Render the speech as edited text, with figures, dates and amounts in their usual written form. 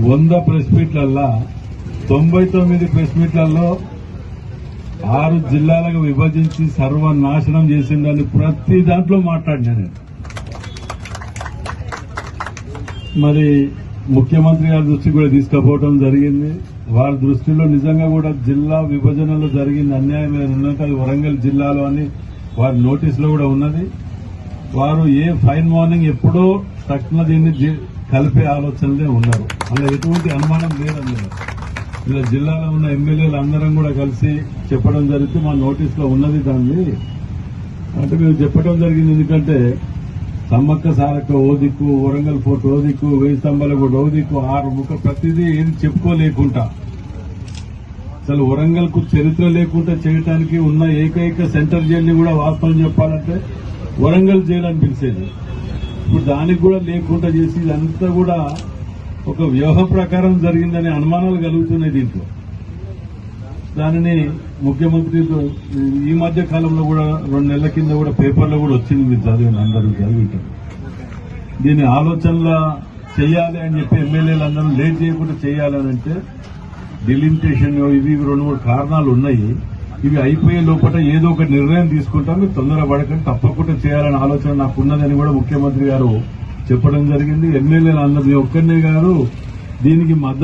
100 press మీట్లల్లా 99 press మీట్లలో 6 జిల్లాలకు విభజించి సర్వనాశనం చేసిందని ప్రతి దాంట్లో మాట్లాడినా నేను. మరి ముఖ్యమంత్రి గారి దృష్టికి కూడా తీసుకుపోవడం జరిగింది. వారి దృష్టిలో నిజంగా కూడా జిల్లా విభజనలో జరిగిన అన్యాయం ఉన్నది, అది వరంగల్ జిల్లాలో అని వారి నోటీసులో కూడా ఉన్నది. వారు ఫైన్ మార్నింగ్ ఎప్పుడో తక్షణ దీన్ని కలిపే ఆలోచనలే ఉన్నారు. అలా ఎటువంటి అనుమానం లేదన్నారు. ఇలా జిల్లాలో ఉన్న ఎమ్మెల్యేలు అందరం కూడా కలిసి చెప్పడం జరిగితే మా నోటీసులో ఉన్నది దాన్ని అంటే మేము చెప్పడం జరిగింది. ఎందుకంటే సమ్మక్క సారక్క ఓ దిక్కు, వరంగల్ ఫోర్ట్ ఓ దిక్కు, 1000 స్తంభాల కూడా ఓ దిక్కు, 6 ముఖ ప్రతిదీ ఏది చెప్పుకోలేకుండా అసలు వరంగల్ కు చరిత్ర లేకుండా చేయడానికి ఉన్న ఏకైక సెంట్రల్ జైలు కూడా వాస్తవం చెప్పాలంటే వరంగల్ జైలు అని పిలిచేది. ఇప్పుడు దానికి కూడా లేకుండా చేసి ఇదంతా కూడా ఒక వ్యూహం ప్రకారం జరిగిందనే అనుమానాలు కలుగుతున్నాయి దీంట్లో. దానిని ముఖ్యమంత్రి ఈ మధ్య కాలంలో కూడా 2 నెలల కింద కూడా పేపర్లో కూడా వచ్చింది, మీరు చదివిన అందరూ చదివింటారు. దీన్ని ఆలోచనలా చేయాలి అని చెప్పి ఎమ్మెల్యేలు అందరూ లేట్ చేయకుండా చేయాలని అంటే డిలిమిటేషన్ ఇవి 2-3 కారణాలు ఉన్నాయి. ఇవి అయిపోయే లోపల ఏదో ఒక నిర్ణయం తీసుకుంటాం, మీరు తొందరపడకండి, తప్పకుండా చేయాలనే ఆలోచన నాకు ఉన్నదని కూడా ముఖ్యమంత్రి గారు చెప్పడం జరిగింది. ఎమ్మెల్యేలు అందరూ ఒక్కనే గారు దీనికి మద్దతు